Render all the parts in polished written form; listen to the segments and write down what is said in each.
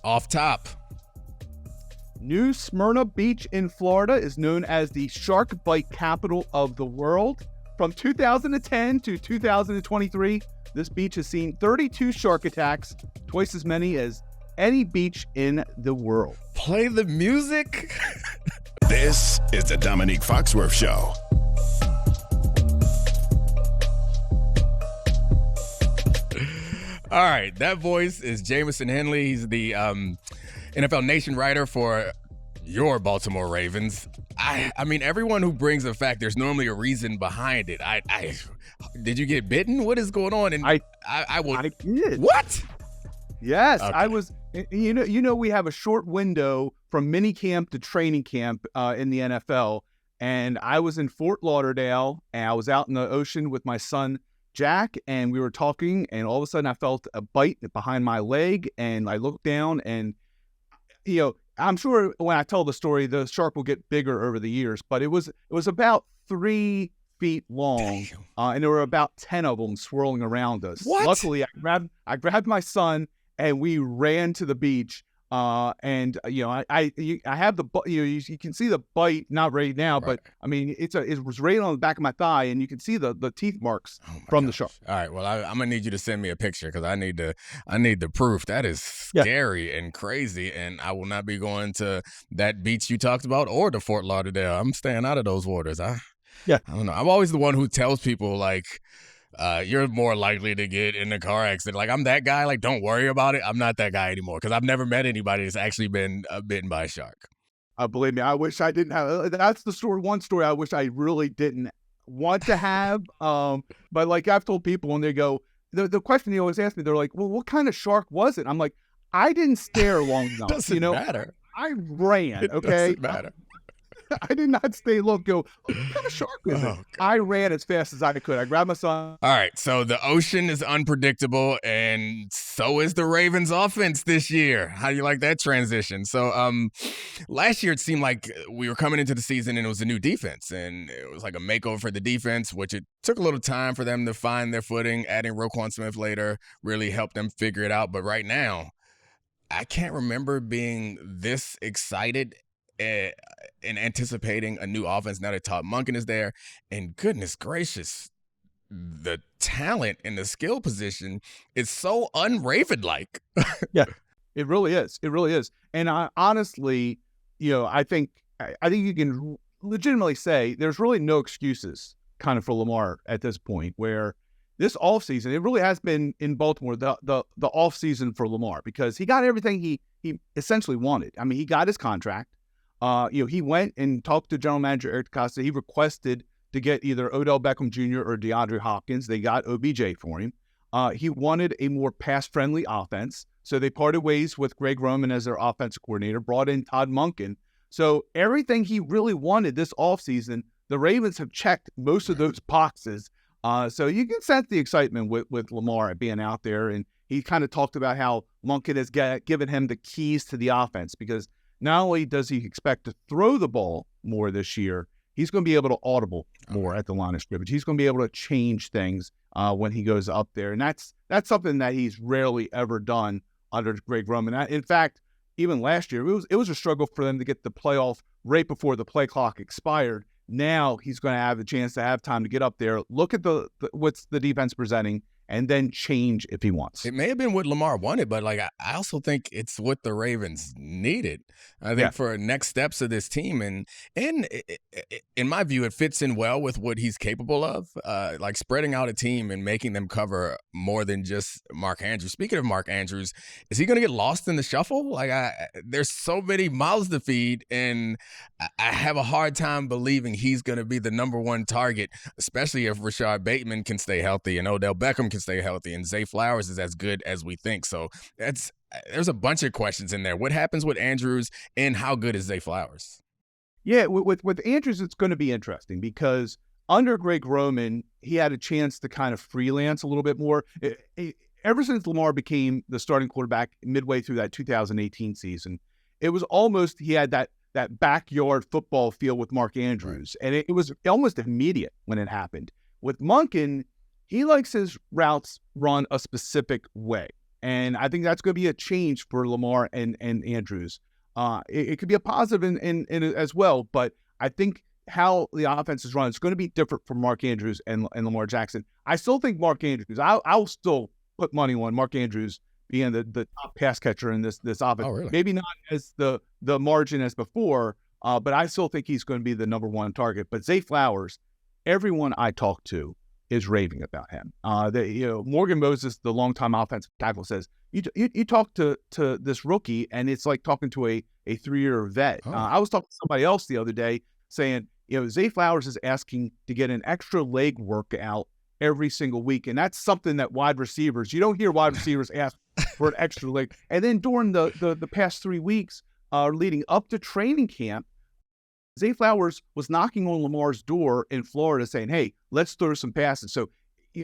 Off top. New Smyrna Beach in Florida is known as the shark bite capital of the world. From 2010 to 2023, this beach has seen 32 shark attacks, twice as many as any beach in the world. Play the music. This is the Domonique Foxworth Show. All right, that voice is Jamison Hensley. He's the NFL Nation writer for your Baltimore Ravens. I mean, everyone who brings a fact, there's normally a reason behind it. Did you get bitten? What is going on? And I did. What? Yes, okay. I was. You know, we have a short window from mini camp to training camp in the NFL, and I was in Fort Lauderdale, and I was out in the ocean with my son Jack, and we were talking, and all of a sudden I felt a bite behind my leg, and I looked down, and I'm sure when I tell the story, the shark will get bigger over the years, but it was about 3 feet long, and there were about 10 of them swirling around us. What? Luckily, I grabbed my son, and we ran to the beach. I have the you can see the bite, not right now, right. But I mean it was right on the back of my thigh, and you can see the teeth marks from the shark. All right, well I'm gonna need you to send me a picture because I need the proof. That is scary and crazy, and I will not be going to that beach you talked about or to Fort Lauderdale. I'm staying out of those waters. I don't know. I'm always the one who tells people like, you're more likely to get in a car accident. Like, I'm that guy. Like, don't worry about it. I'm not that guy anymore because I've never met anybody that's actually been bitten by a shark. Believe me, I wish I didn't have. That's the story. One story I wish I really didn't want to have. But like I've told people when they go, the question they always ask me, they're like, "Well, what kind of shark was it?" I'm like, I didn't stare long enough. Doesn't matter. I ran. Okay, doesn't matter. I did not stay what kind of shark is it? God. I ran as fast as I could. I grabbed my son. All right, so the ocean is unpredictable, and so is the Ravens offense this year. How do you like that transition? So last year it seemed like we were coming into the season and it was a new defense, and it was like a makeover for the defense, which it took a little time for them to find their footing. Adding Roquan Smith later really helped them figure it out. But right now, I can't remember being this excited and anticipating a new offense now that Todd Monken is there. And goodness gracious, the talent in the skill position is so un-Raven-like. Yeah, it really is. It really is. And I honestly, I think you can legitimately say there's really no excuses kind of for Lamar at this point, where this offseason, it really has been in Baltimore, the offseason for Lamar, because he got everything he essentially wanted. I mean, he got his contract. He went and talked to General Manager Eric DeCosta. He requested to get either Odell Beckham Jr. or DeAndre Hopkins. They got OBJ for him. He wanted a more pass-friendly offense, so they parted ways with Greg Roman as their offensive coordinator, brought in Todd Monken. So everything he really wanted this offseason, the Ravens have checked most of those boxes. So you can sense the excitement with Lamar being out there, and he kind of talked about how Monken has given him the keys to the offense, because not only does he expect to throw the ball more this year, he's going to be able to audible more at the line of scrimmage. He's going to be able to change things when he goes up there. And that's something that he's rarely ever done under Greg Roman. In fact, even last year, it was a struggle for them to get the playoff right before the play clock expired. Now he's going to have the chance to have time to get up there, look at what's the defense presenting, and then change if he wants. It may have been what Lamar wanted, but like I also think it's what the Ravens needed. I think for next steps of this team, and in my view, it fits in well with what he's capable of, like spreading out a team and making them cover more than just Mark Andrews. Speaking of Mark Andrews, is he going to get lost in the shuffle? Like there's so many mouths to feed, and I have a hard time believing he's going to be the number one target, especially if Rashad Bateman can stay healthy and Odell Beckham can stay healthy and Zay Flowers is as good as we think. So there's a bunch of questions in there. What happens with Andrews, and how good is Zay Flowers? Yeah, with Andrews, it's going to be interesting because under Greg Roman, he had a chance to kind of freelance a little bit more. Ever since Lamar became the starting quarterback midway through that 2018 season, it was almost he had that backyard football feel with Mark Andrews, and it was almost immediate when it happened. With Monken, he likes his routes run a specific way. And I think that's going to be a change for Lamar and Andrews. It could be a positive in as well, but I think how the offense is run is going to be different for Mark Andrews and Lamar Jackson. I still think Mark Andrews, I'll still put money on Mark Andrews being the top pass catcher in this offense. Oh, really? Maybe not as the margin as before, but I still think he's going to be the number one target. But Zay Flowers, everyone I talk to is raving about him. Morgan Moses, the longtime offensive tackle, says you talk to this rookie and it's like talking to a 3-year vet. Oh. I was talking to somebody else the other day saying, Zay Flowers is asking to get an extra leg workout every single week, and that's something that wide receivers, you don't hear wide receivers ask for an extra leg. And then during the past 3 weeks leading up to training camp, Zay Flowers was knocking on Lamar's door in Florida saying, hey, let's throw some passes. So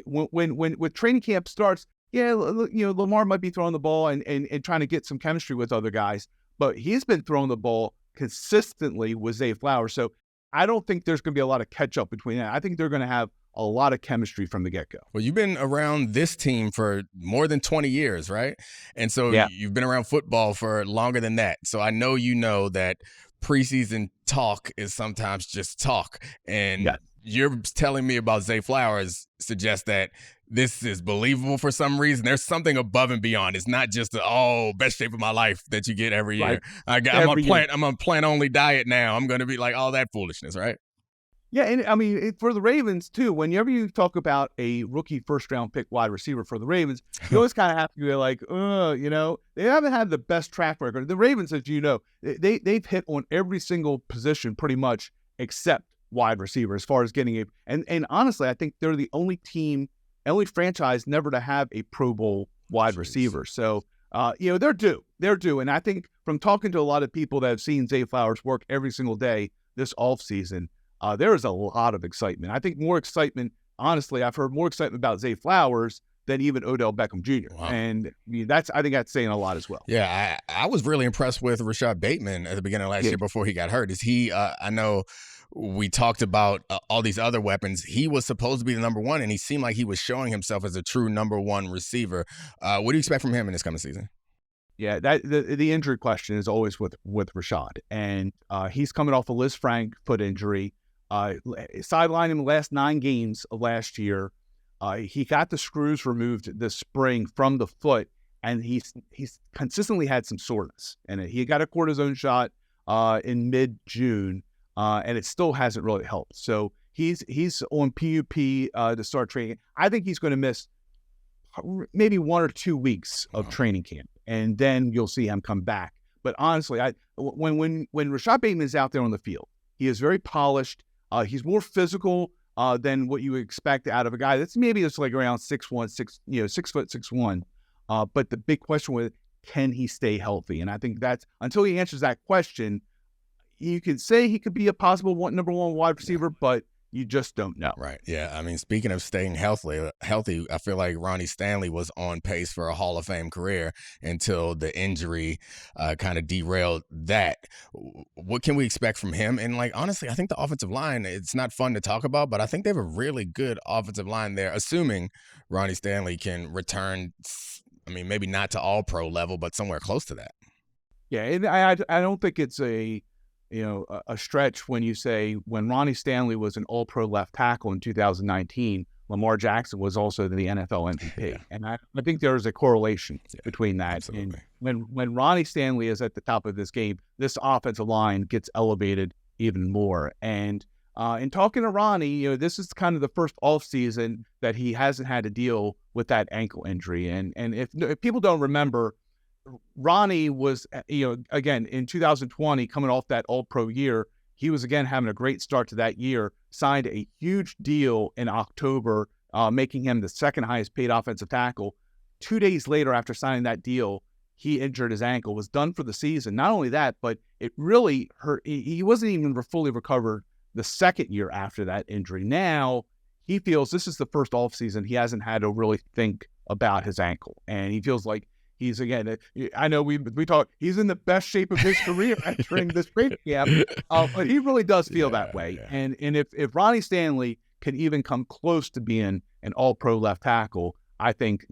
when training camp starts, Lamar might be throwing the ball and trying to get some chemistry with other guys, but he's been throwing the ball consistently with Zay Flowers. So I don't think there's going to be a lot of catch up between that. I think they're going to have a lot of chemistry from the get-go. Well, you've been around this team for more than 20 years, right? And so You've been around football for longer than that. So I know that preseason talk is sometimes just talk. And you're telling me about Zay Flowers suggests that this is believable for some reason. There's something above and beyond. It's not just the best shape of my life that you get every year. Right. I'm on plant-only diet now. I'm going to be like all that foolishness, right? Yeah, and I mean, for the Ravens, too, whenever you talk about a rookie first-round pick wide receiver for the Ravens, you always kind of have to be like, they haven't had the best track record. The Ravens, as you know, they've hit on every single position pretty much except wide receiver as far as getting a – and honestly, I think they're the only franchise never to have a Pro Bowl wide receiver. So, they're due. They're due. And I think from talking to a lot of people that have seen Zay Flowers work every single day this offseason, there is a lot of excitement. I think more excitement, honestly, I've heard more excitement about Zay Flowers than even Odell Beckham Jr. Wow. And I think that's saying a lot as well. Yeah, I was really impressed with Rashad Bateman at the beginning of last year before he got hurt. Is he, I know we talked about all these other weapons. He was supposed to be the number one, and he seemed like he was showing himself as a true number one receiver. What do you expect from him in this coming season? Yeah, the injury question is always with Rashad. And he's coming off a Liz Frank foot injury. Sidelined him the last 9 games of last year. He got the screws removed this spring from the foot, and he's consistently had some soreness. And he got a cortisone shot in mid-June, and it still hasn't really helped. So he's on PUP to start training. I think he's going to miss maybe 1 or 2 weeks of training camp, and then you'll see him come back. But honestly, when Rashad Bateman is out there on the field, he is very polished. He's more physical than what you would expect out of a guy that's maybe just like around 6'1", 6'1". But the big question was, can he stay healthy? And I think that's until he answers that question, you could say he could be a possible number one wide receiver, but you just don't know. Right. Yeah. I mean, speaking of staying healthy, I feel like Ronnie Stanley was on pace for a Hall of Fame career until the injury kind of derailed that. What can we expect from him? And honestly, I think the offensive line, it's not fun to talk about, but I think they have a really good offensive line there, assuming Ronnie Stanley can return. I mean, maybe not to all pro level, but somewhere close to that. Yeah. And I don't think it's a stretch when you say when Ronnie Stanley was an all-pro left tackle in 2019, Lamar Jackson was also the NFL MVP. Yeah. And I think there is a correlation between that. Absolutely. And when Ronnie Stanley is at the top of this game, this offensive line gets elevated even more. And in talking to Ronnie, this is kind of the first offseason that he hasn't had to deal with that ankle injury. And if people don't remember, Ronnie was, again, in 2020, coming off that all-pro year, he was, again, having a great start to that year, signed a huge deal in October, making him the second highest paid offensive tackle. 2 days later, after signing that deal, he injured his ankle, was done for the season. Not only that, but it really hurt. He wasn't even fully recovered the second year after that injury. Now, he feels this is the first offseason he hasn't had to really think about his ankle. And he feels like he's, again, I know we talk, he's in the best shape of his career entering this training camp, but he really does feel that way. Yeah. And if Ronnie Stanley can even come close to being an all-pro left tackle, I think,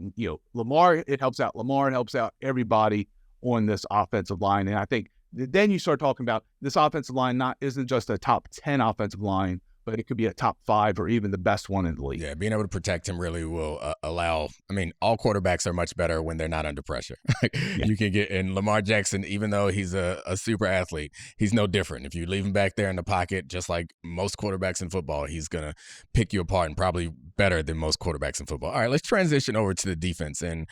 Lamar, it helps out Lamar, it helps out everybody on this offensive line. And I think then you start talking about this offensive line isn't just a top 10 offensive line, but it could be a top 5 or even the best one in the league. Yeah, being able to protect him really will allow. I mean, all quarterbacks are much better when they're not under pressure. You can get in Lamar Jackson, even though he's a super athlete, he's no different. If you leave him back there in the pocket, just like most quarterbacks in football, he's going to pick you apart and probably better than most quarterbacks in football. All right, let's transition over to the defense. And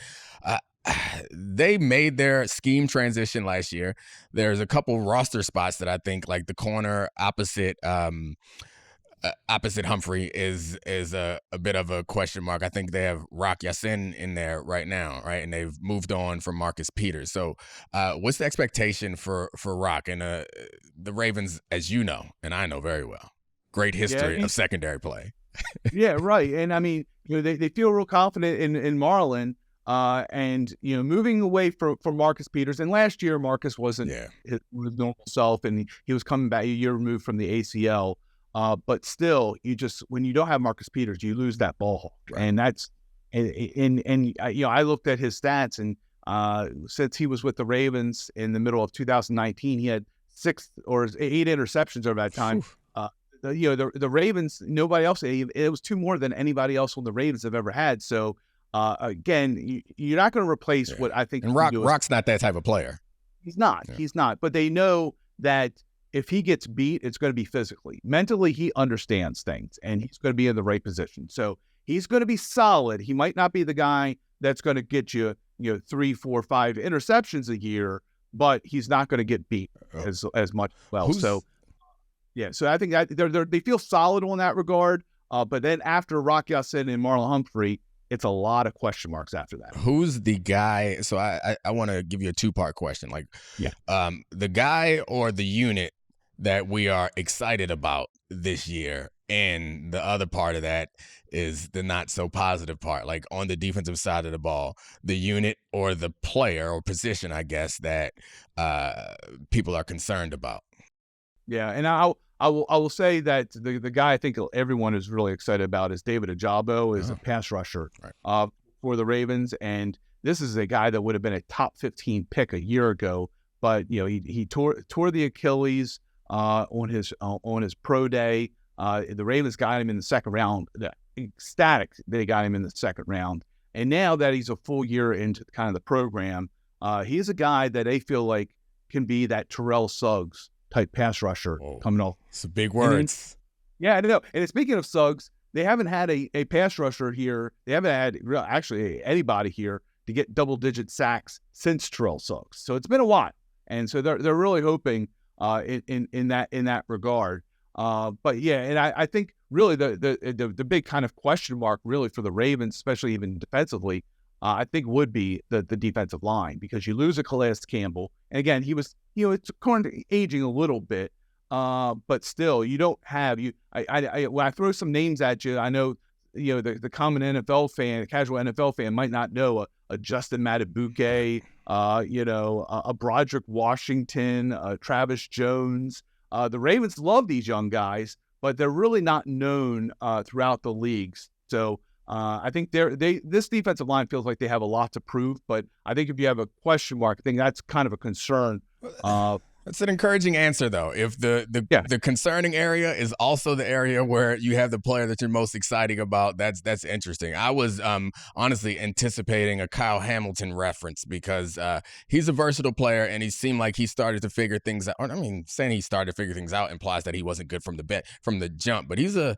they made their scheme transition last year. There's a couple roster spots that I think, like the corner opposite Humphrey is a bit of a question mark. I think they have Rock Ya-Sin in there right now, right? And they've moved on from Marcus Peters. So what's the expectation for Rock? And the Ravens, as you know, and I know very well, great history of secondary play. Yeah, right. And I mean, they feel real confident in Marlon. And moving away from Marcus Peters, and last year Marcus wasn't his normal self, and he was coming back a year removed from the ACL. But still, when you don't have Marcus Peters, you lose that ball hawk, right. And that's I looked at his stats, and since he was with the Ravens in the middle of 2019, he had 6 or 8 interceptions over that time. The Ravens, nobody else. It was 2 more than anybody else on the Ravens have ever had. So. Again, you're not going to replace what I think. And Rock's not that type of player. He's not. Yeah. He's not. But they know that if he gets beat, it's going to be physically. Mentally, he understands things, and he's going to be in the right position. So he's going to be solid. He might not be the guy that's going to get you, 3, 4, 5 interceptions a year, but he's not going to get beat as much. Well, so I think that they feel solid on that regard. But then after Rock Ya-Sin and Marlon Humphrey, it's a lot of question marks after that. Who's the guy? So I want to give you a 2-part question. The guy or the unit that we are excited about this year, and the other part of that is the not so positive part. Like on the defensive side of the ball, the unit or the player or position, I guess, that people are concerned about. Yeah, and I will say that the guy I think everyone is really excited about is David Ojabo, is a pass rusher for the Ravens, and this is a guy that would have been a top 15 pick a year ago, but he tore the Achilles on his pro day. The Ravens got him in the second round. Ecstatic they got him in the second round, and now that he's a full year into kind of the program, he's a guy that they feel like can be that Terrell Suggs type pass rusher coming off. Some big words. I know. And speaking of Suggs, they haven't had a pass rusher here. They haven't had actually anybody here to get double-digit sacks since Terrell Suggs. So it's been a while, and so they're really hoping in that regard. But yeah, and I think really the big kind of question mark really for the Ravens, especially even defensively, I think would be the defensive line, because you lose a Calais Campbell, and again he was it's aging a little bit, but still you don't have when I throw some names at you, I know the common NFL fan, casual NFL fan might not know a Justin Matabuke, a Broderick Washington, Travis Jones. The Ravens love these young guys, but they're really not known throughout the leagues. So I think this defensive line feels like they have a lot to prove, but I think if you have a question mark, I think that's kind of a concern. That's an encouraging answer, though. If the concerning area is also the area where you have the player that you're most excited about, that's interesting. I was honestly anticipating a Kyle Hamilton reference, because he's a versatile player, and he seemed like he started to figure things out. I mean, saying he started to figure things out implies that he wasn't good from the jump, but he's a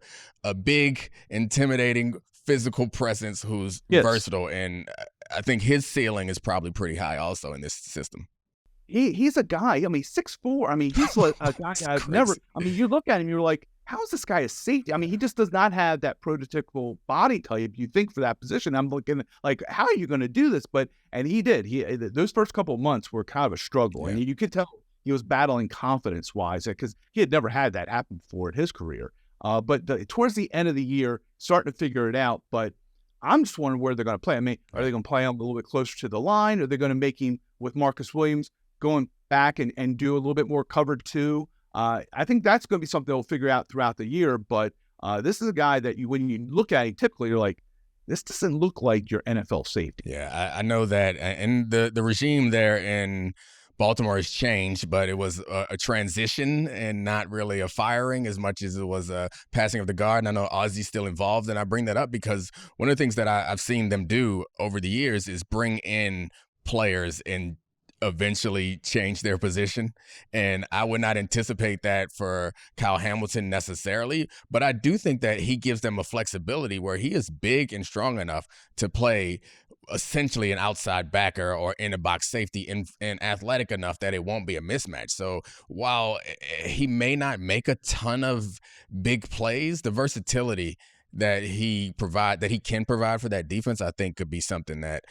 big, intimidating, physical presence who's versatile, and I think his ceiling is probably pretty high also in this system. He's a guy, 6'4". He's a guy I've never, you look at him, you're like, how is this guy a safety? He just does not have that prototypical body type you think for that position. I'm looking like, how are you going to do this? And he did. Those first couple of months were kind of a struggle. And you could tell he was battling confidence-wise, because he had never had that happen before in his career. But towards the end of the year, starting to figure it out. But I'm just wondering where they're going to play. Are they going to play him a little bit closer to the line? Or are they going to make him, with Marcus Williams, going back and do a little bit more cover 2? I think that's going to be something they'll figure out throughout the year. But this is a guy that when you look at him, typically you're like, this doesn't look like your NFL safety. Yeah, I know that. And the regime there in Baltimore has changed, but it was a transition and not really a firing as much as it was a passing of the guard. And I know Ozzy's still involved. And I bring that up because one of the things that I've seen them do over the years is bring in players and eventually change their position. And I would not anticipate that for Kyle Hamilton necessarily, but I do think that he gives them a flexibility where he is big and strong enough to play essentially an outside backer or in a box safety and athletic enough that it won't be a mismatch. So while he may not make a ton of big plays, the versatility that he can provide for that defense, I think could be something that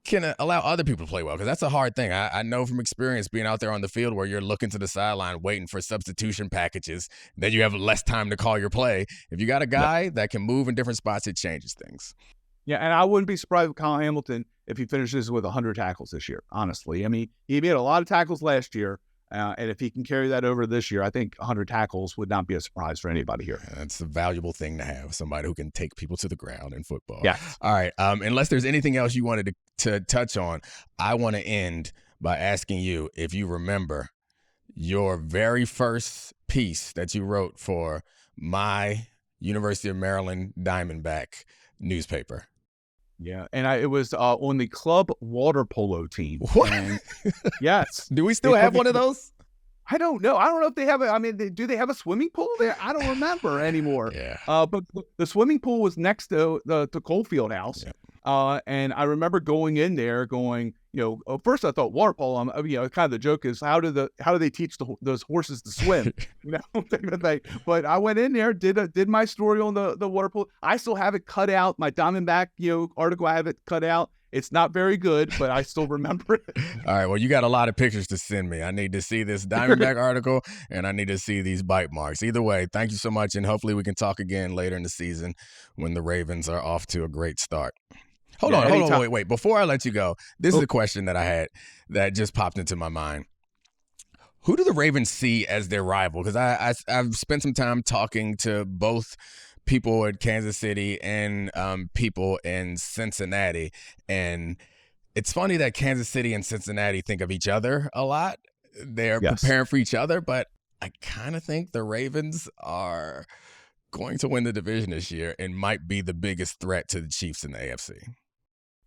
can allow other people to play well, because that's a hard thing. I know from experience being out there on the field where you're looking to the sideline waiting for substitution packages, that you have less time to call your play. If you got a guy that can move in different spots, it changes things. Yeah, and I wouldn't be surprised with Kyle Hamilton if he finishes with 100 tackles this year, honestly. I mean, he made a lot of tackles last year, and if he can carry that over this year, I think 100 tackles would not be a surprise for anybody here. That's a valuable thing to have, somebody who can take people to the ground in football. Yeah. All right. Unless there's anything else you wanted to touch on, I want to end by asking you if you remember your very first piece that you wrote for my University of Maryland Diamondback newspaper. Yeah, and it was on the club water polo team. What? And yes. Do we still have one of those? I don't know. I don't know if they have it. I mean, do they have a swimming pool there? I don't remember anymore. Yeah. But the swimming pool was next to the Coalfield House. Yeah. And I remember going in there going, first I thought water polo, kind of the joke is how do they teach those horses to swim? But I went in there, did my story on the water polo. I still have it cut out. My Diamondback, article, I have it cut out. It's not very good, but I still remember it. All right. Well, you got a lot of pictures to send me. I need to see this Diamondback article, and I need to see these bite marks. Either way, thank you so much, and hopefully we can talk again later in the season when the Ravens are off to a great start. Hold on, wait. Before I let you go, this is a question that I had that just popped into my mind. Who do the Ravens see as their rival? Because I've spent some time talking to both people at Kansas City and people in Cincinnati. And it's funny that Kansas City and Cincinnati think of each other a lot. They're preparing for each other, but I kind of think the Ravens are going to win the division this year and might be the biggest threat to the Chiefs in the AFC.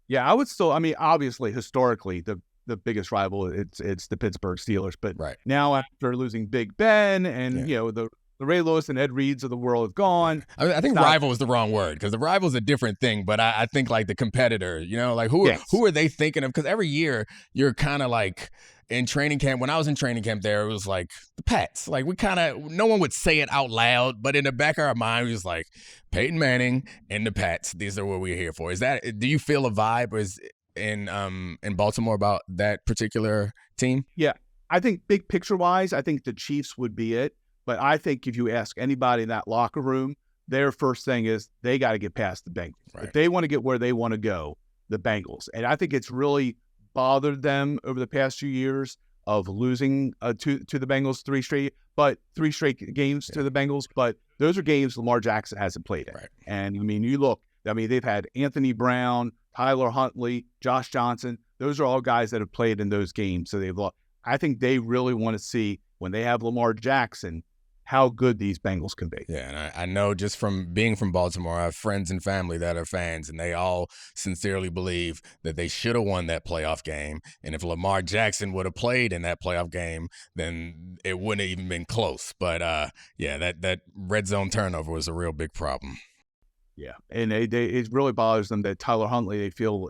Yeah, I would still, obviously, historically, the biggest rival, it's the Pittsburgh Steelers. But now after losing Big Ben and, the Ray Lewis and Ed Reeds of the world have gone. I think rival is the wrong word, because the rival is a different thing. But I think like the competitor, who are they thinking of? Because every year you're kind of like in training camp. When I was in training camp there, it was like the Pats. Like no one would say it out loud, but in the back of our mind, we was like Peyton Manning and the Pats. These are what we're here for. Do you feel a vibe in Baltimore about that particular team? Yeah, I think big picture wise, I think the Chiefs would be it. But I think if you ask anybody in that locker room, their first thing is they got to get past the Bengals. Right. If they want to get where they want to go, the Bengals. And I think it's really bothered them over the past few years of losing to the Bengals three straight games to the Bengals. But those are games Lamar Jackson hasn't played in. Right. And they've had Anthony Brown, Tyler Huntley, Josh Johnson. Those are all guys that have played in those games. So they've lost. I think they really want to see when they have Lamar Jackson how good these Bengals can be. Yeah, and I know just from being from Baltimore, I have friends and family that are fans, and they all sincerely believe that they should have won that playoff game. And if Lamar Jackson would have played in that playoff game, then it wouldn't have even been close. But, that red zone turnover was a real big problem. Yeah, and it really bothers them that Tyler Huntley, they feel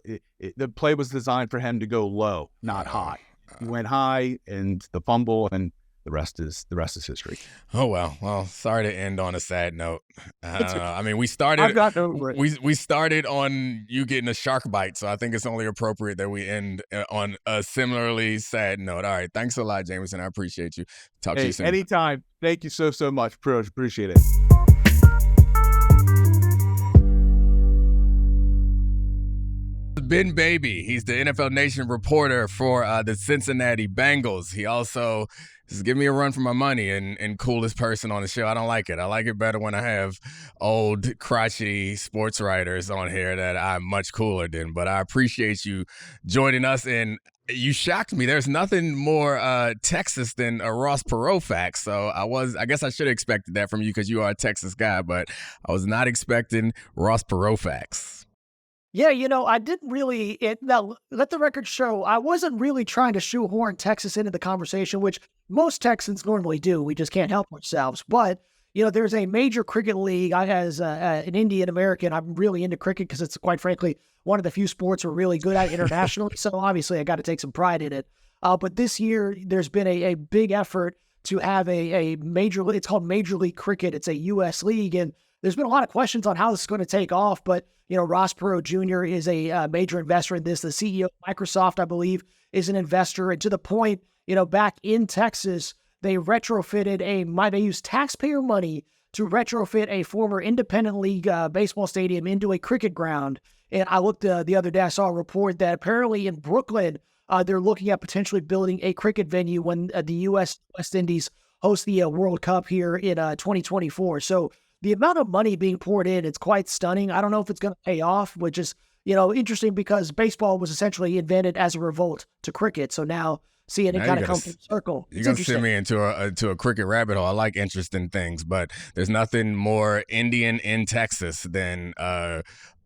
the play was designed for him to go low, not high. He went high, and the fumble, and the rest is history. Oh well, sorry to end on a sad note. I don't know. I mean, we started on you getting a shark bite, so I think it's only appropriate that we end on a similarly sad note. All right, thanks a lot, Jamison. I appreciate you. Talk to you soon. Anytime. Thank you so much. Appreciate it. Ben Baby. He's the NFL Nation reporter for the Cincinnati Bengals. He also is giving me a run for my money and coolest person on the show. I don't like it. I like it better when I have old, crotchety sports writers on here that I'm much cooler than. But I appreciate you joining us, and you shocked me. There's nothing more Texas than a Ross Perot fact. So I guess I should have expected that from you because you are a Texas guy, but I was not expecting Ross Perot facts. Yeah, I didn't really, now let the record show, I wasn't really trying to shoehorn Texas into the conversation, which most Texans normally do. We just can't help ourselves. But, there's a major cricket league. As an Indian American, I'm really into cricket because it's, quite frankly, one of the few sports we're really good at internationally. So obviously I got to take some pride in it. But this year, there's been a big effort to have a major, it's called Major League Cricket. It's a U.S. league. And there's been a lot of questions on how this is going to take off, but, Ross Perot Jr. is a major investor in this. The CEO of Microsoft, I believe, is an investor. And to the point, back in Texas, they retrofitted they used taxpayer money to retrofit a former independent league baseball stadium into a cricket ground. And I looked the other day, I saw a report that apparently in Brooklyn, they're looking at potentially building a cricket venue when the U.S. West Indies host the World Cup here in 2024. So the amount of money being poured in, it's quite stunning. I don't know if it's going to pay off, which is, interesting because baseball was essentially invented as a revolt to cricket. So now seeing it kind of come full circle. You're going to send me into a cricket rabbit hole. I like interesting things, but there's nothing more Indian in Texas than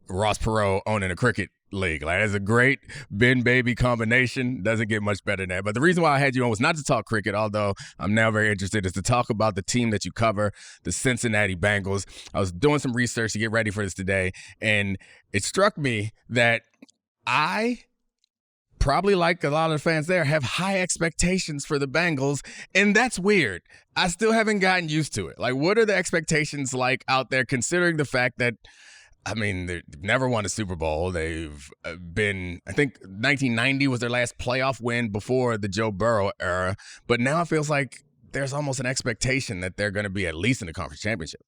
Ross Perot owning a cricket league. Like, that's a great Ben Baby combination. Doesn't get much better than that. But the reason why I had you on was not to talk cricket, although I'm now very interested, is to talk about the team that you cover, the Cincinnati Bengals. I was doing some research to get ready for this today, and it struck me that I, probably like a lot of the fans there, have high expectations for the Bengals, and that's weird. I still haven't gotten used to it. Like, what are the expectations like out there, considering the fact that they've never won a Super Bowl. They've been, I think 1990 was their last playoff win before the Joe Burrow era. But now it feels like there's almost an expectation that they're going to be at least in the conference championship.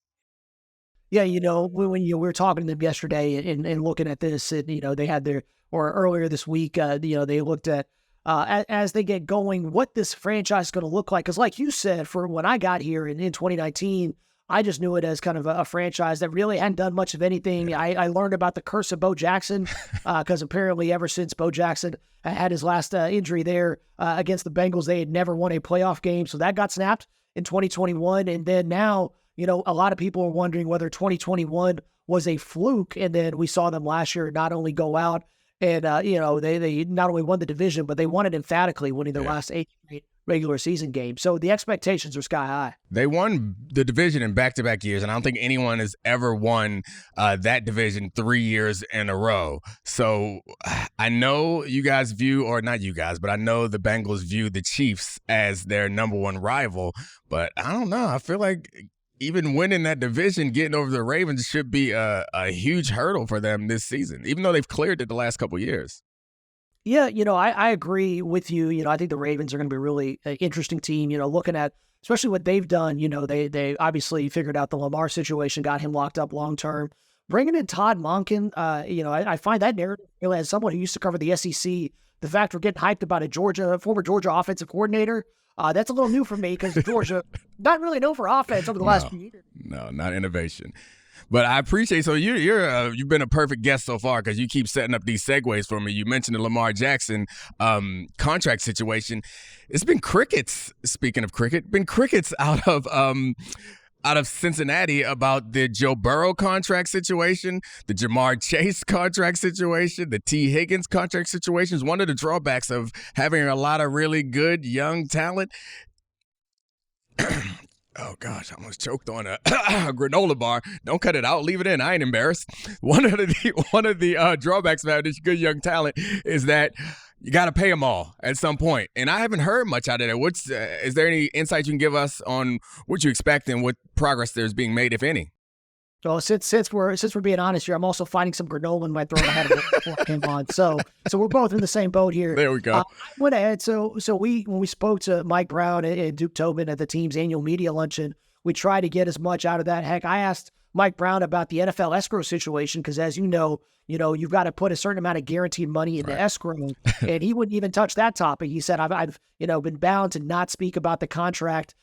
Yeah, when we were talking to them yesterday and looking at this, and, they had earlier this week, they looked at, as they get going, what this franchise is going to look like. Because like you said, for when I got here in 2019, I just knew it as kind of a franchise that really hadn't done much of anything. I learned about the curse of Bo Jackson because apparently ever since Bo Jackson had his last injury there against the Bengals, they had never won a playoff game. So that got snapped in 2021. And then now, a lot of people are wondering whether 2021 was a fluke. And then we saw them last year not only go out and, they not only won the division, but they won it emphatically, winning their last 8 regular season game. So the expectations are sky high. They won the division in back-to-back years, and I don't think anyone has ever won that division 3 years in a row. So I know you guys view, or not you guys, but I know the Bengals view the Chiefs as their number one rival. But I don't know. I feel like even winning that division, getting over the Ravens should be a huge hurdle for them this season, even though they've cleared it the last couple of years. Yeah, I agree with you. I think the Ravens are going to be a really interesting team, looking at especially what they've done. They obviously figured out the Lamar situation, got him locked up long term. Bringing in Todd Monken, I find that narrative, as someone who used to cover the SEC, the fact we're getting hyped about a former Georgia offensive coordinator, that's a little new for me because Georgia not really known for offense over the last few years. No, not innovation. But I appreciate, so you've been a perfect guest so far because you keep setting up these segues for me. You mentioned the Lamar Jackson contract situation. It's been crickets, speaking of cricket, out of Cincinnati about the Joe Burrow contract situation, the Jamar Chase contract situation, the T. Higgins contract situation. Is one of the drawbacks of having a lot of really good young talent. Oh, gosh, I almost choked on a granola bar. Don't cut it out. Leave it in. I ain't embarrassed. One of the drawbacks of having this good young talent is that you got to pay them all at some point. And I haven't heard much out of that. Is there any insight you can give us on what you expect and what progress there's being made, if any? So since we're being honest here, I'm also finding some granola in my throat. I had it before I came on. So we're both in the same boat here. There we go. I went ahead. So when we spoke to Mike Brown and Duke Tobin at the team's annual media luncheon, we tried to get as much out of that. Heck, I asked Mike Brown about the NFL escrow situation because, as you know, you've got to put a certain amount of guaranteed money in the escrow, and he wouldn't even touch that topic. He said, "I've been bound to not speak about the contract."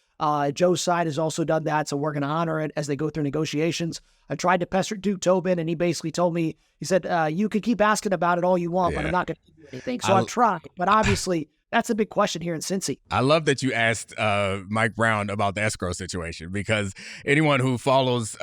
Joe's side has also done that, so we're going to honor it as they go through negotiations. I tried to pester Duke Tobin, and he basically told me, he said, "You could keep asking about it all you want, but I'm not going to do anything." So I've tried, but obviously. That's a big question here in Cincy. I love that you asked Mike Brown about the escrow situation because anyone who follows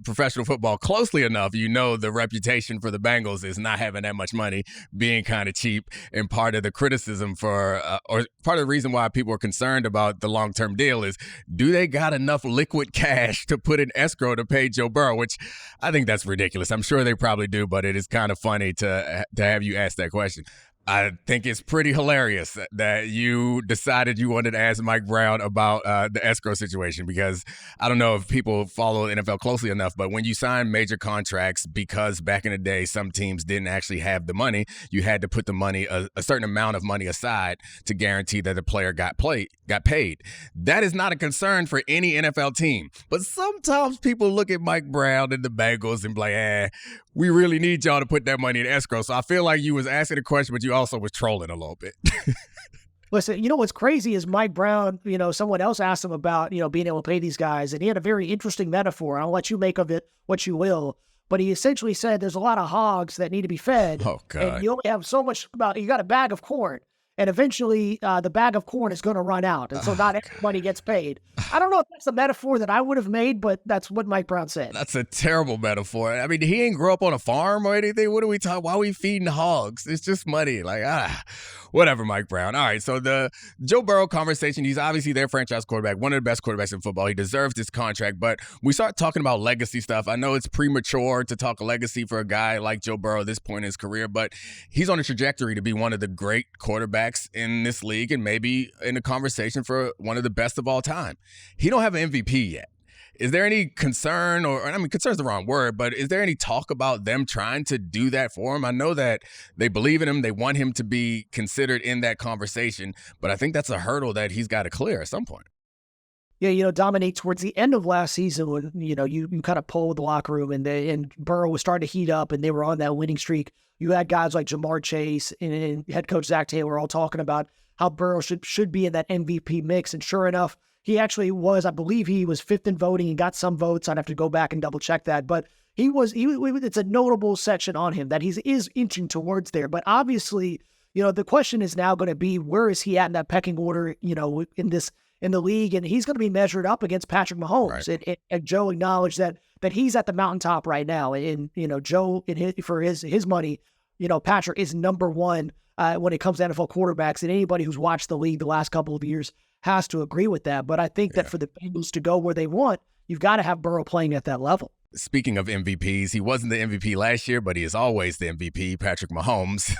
professional football closely enough, the reputation for the Bengals is not having that much money, being kind of cheap, and part of the criticism or part of the reason why people are concerned about the long-term deal is, do they got enough liquid cash to put in escrow to pay Joe Burrow, which I think that's ridiculous. I'm sure they probably do, but it is kind of funny to have you ask that question. I think it's pretty hilarious that you decided you wanted to ask Mike Brown about the escrow situation because I don't know if people follow the NFL closely enough, but when you sign major contracts, because back in the day some teams didn't actually have the money, you had to put the money, a certain amount of money aside to guarantee that the player got paid. That is not a concern for any NFL team. But sometimes people look at Mike Brown and the Bengals and be like, we really need y'all to put that money in escrow. So I feel like you was asking a question, but you also was trolling a little bit. Listen, what's crazy is Mike Brown, someone else asked him about, being able to pay these guys, and he had a very interesting metaphor. I'll let you make of it what you will. But he essentially said there's a lot of hogs that need to be fed. Oh, God. And you only have so much, you got a bag of corn. And eventually the bag of corn is going to run out. And so not everybody gets paid. I don't know if that's the metaphor that I would have made, but that's what Mike Brown said. That's a terrible metaphor. I mean, he ain't grow up on a farm or anything. What are we talking? Why are we feeding hogs? It's just money. Whatever, Mike Brown. All right, so the Joe Burrow conversation, he's obviously their franchise quarterback, one of the best quarterbacks in football. He deserves this contract, but we start talking about legacy stuff. I know it's premature to talk legacy for a guy like Joe Burrow at this point in his career, but he's on a trajectory to be one of the great quarterbacks in this league and maybe in the conversation for one of the best of all time. He don't have an MVP yet. Is there any concern, concern is the wrong word, but is there any talk about them trying to do that for him? I know that they believe in him. They want him to be considered in that conversation, but I think that's a hurdle that he's got to clear at some point. Yeah, Dominique, towards the end of last season, when, you kind of polled the locker room and Burrow was starting to heat up and they were on that winning streak, you had guys like Jamar Chase and head coach Zach Taylor all talking about how Burrow should be in that MVP mix. And sure enough, he actually was, I believe he was fifth in voting and got some votes. I'd have to go back and double check that. But it's a notable section on him that he is inching towards there. But obviously, the question is now going to be, where is he at in that pecking order, in the league? And he's going to be measured up against Patrick Mahomes. Right. And Joe acknowledged that he's at the mountaintop right now. And, Joe, for his money, Patrick is number one when it comes to NFL quarterbacks. And anybody who's watched the league the last couple of years has to agree with that. But I think that for the Bengals to go where they want, you've got to have Burrow playing at that level. Speaking of MVPs, he wasn't the MVP last year, but he is always the MVP, Patrick Mahomes.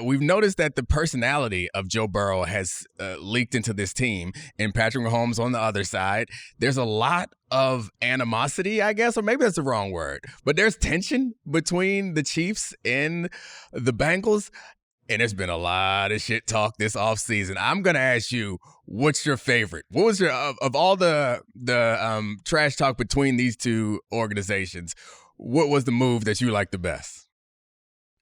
We've noticed that the personality of Joe Burrow has leaked into this team, and Patrick Mahomes on the other side. There's a lot of animosity, I guess, or maybe that's the wrong word, but there's tension between the Chiefs and the Bengals. And there's been a lot of shit talk this offseason. I'm going to ask you, what's your favorite? What was your, of all the trash talk between these two organizations, what was the move that you liked the best?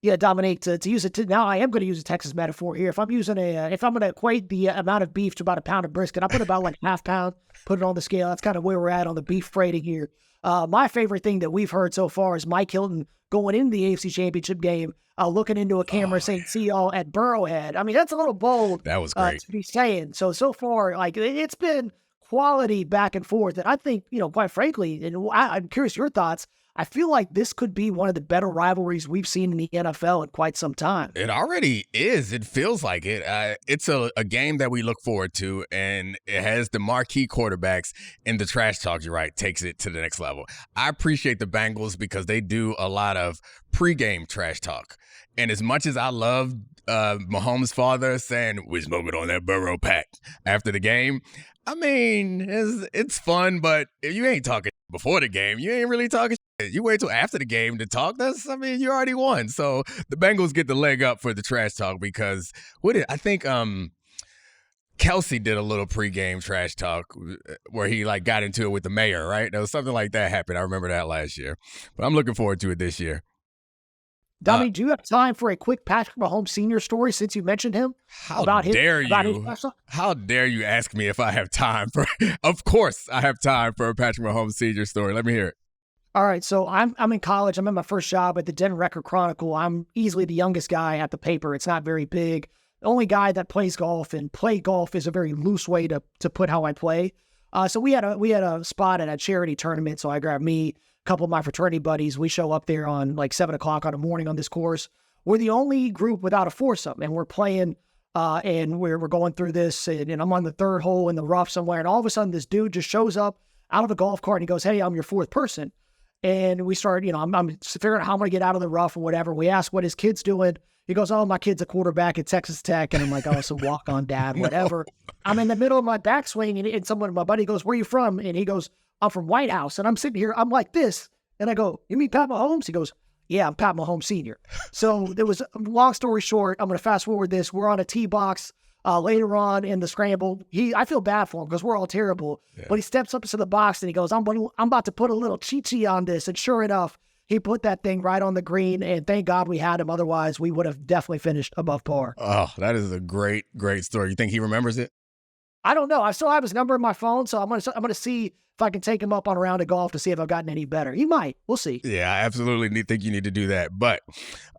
Yeah, Dominique, to use it, now I am going to use a Texas metaphor here. If I'm going to equate the amount of beef to about a pound of brisket, I put about like half pound, put it on the scale. That's kind of where we're at on the beef rating here. My favorite thing that we've heard so far is Mike Hilton going into the AFC Championship game, looking into a camera saying, "See y'all at Burrowhead." I mean, that's a little bold. That was great to be saying. So far, it's been quality back and forth. And I think, quite frankly, and I'm curious your thoughts, I feel like this could be one of the better rivalries we've seen in the NFL in quite some time. It already is. It feels like it. It's a game that we look forward to, and it has the marquee quarterbacks, and the trash talk, you're right, takes it to the next level. I appreciate the Bengals because they do a lot of pregame trash talk. And as much as I love Mahomes' father saying, "We're smoking on that Burrow pack" after the game, I mean, it's fun, but if you ain't talking before the game, you ain't really talking shit. You wait till after the game to talk. You already won. So the Bengals get the leg up for the trash talk because I think Kelsey did a little pregame trash talk where he like got into it with the mayor, right? There was something like that happened. I remember that last year, but I'm looking forward to it this year. Dominique, do you have time for a quick Patrick Mahomes Sr. story since you mentioned him? How dare you ask me if I have time for? Of course, I have time for a Patrick Mahomes Sr. story. Let me hear it. All right, so I'm in college. I'm in my first job at the Denver Record Chronicle. I'm easily the youngest guy at the paper. It's not very big. The only guy that plays golf, and play golf is a very loose way to put how I play. So we had a spot at a charity tournament. So I grabbed me, a couple of my fraternity buddies. We show up there on like 7 o'clock on a morning on this course. We're the only group without a foursome, and we're playing. And we're going through this, and I'm on the third hole in the rough somewhere, and all of a sudden this dude just shows up out of a golf cart and he goes, "Hey, I'm your fourth person." And we start, I'm figuring out how I'm going to get out of the rough or whatever. We ask what his kid's doing. He goes, "Oh, my kid's a quarterback at Texas Tech." And I'm like, "Oh, so walk on, dad, whatever." No. I'm in the middle of my backswing, and my buddy goes, "Where are you from?" And he goes, "I'm from White House." And I'm sitting here, I'm like this. And I go, "You mean Pat Mahomes?" He goes, "Yeah, I'm Pat Mahomes Sr." So there was, long story short, I'm going to fast forward this. We're on a tee box later on in the scramble. I feel bad for him because we're all terrible. Yeah. But he steps up to the box and he goes, I'm about to put a little cheat on this. And sure enough, he put that thing right on the green. And thank God we had him. Otherwise, we would have definitely finished above par. Oh, that is a great, great story. You think he remembers it? I don't know. I still have his number in my phone, so I'm gonna see if I can take him up on a round of golf to see if I've gotten any better. He might. We'll see. Yeah, I absolutely think you need to do that. But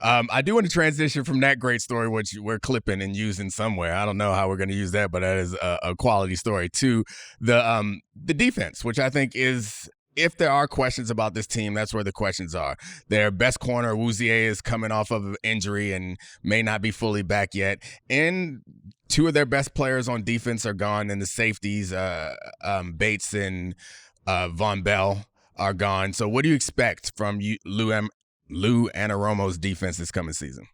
I do want to transition from that great story, which we're clipping and using somewhere. I don't know how we're going to use that, but that is a quality story, to the defense, which I think is, if there are questions about this team, that's where the questions are. Their best corner, Awuzie, is coming off of an injury and may not be fully back yet. And two of their best players on defense are gone, and the safeties, Bates and Von Bell, are gone. So what do you expect from Lou Anarumo's defense this coming season?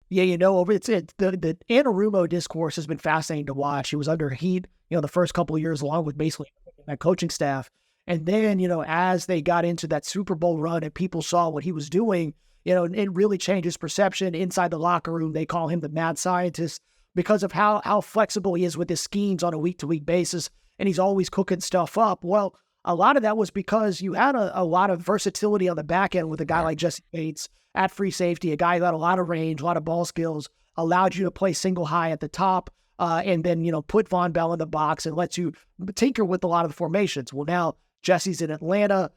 Yeah, the Anarumo discourse has been fascinating to watch. He was under heat, the first couple of years, along with basically that coaching staff. And then, as they got into that Super Bowl run and people saw what he was doing, it really changed his perception inside the locker room. They call him the mad scientist because of how flexible he is with his schemes on a week-to-week basis, and he's always cooking stuff up. Well, a lot of that was because you had a lot of versatility on the back end with a guy like Jesse Bates at free safety, a guy who had a lot of range, a lot of ball skills, allowed you to play single high at the top, and then, put Von Bell in the box and lets you tinker with a lot of the formations. Well, now Jesse's in Atlanta.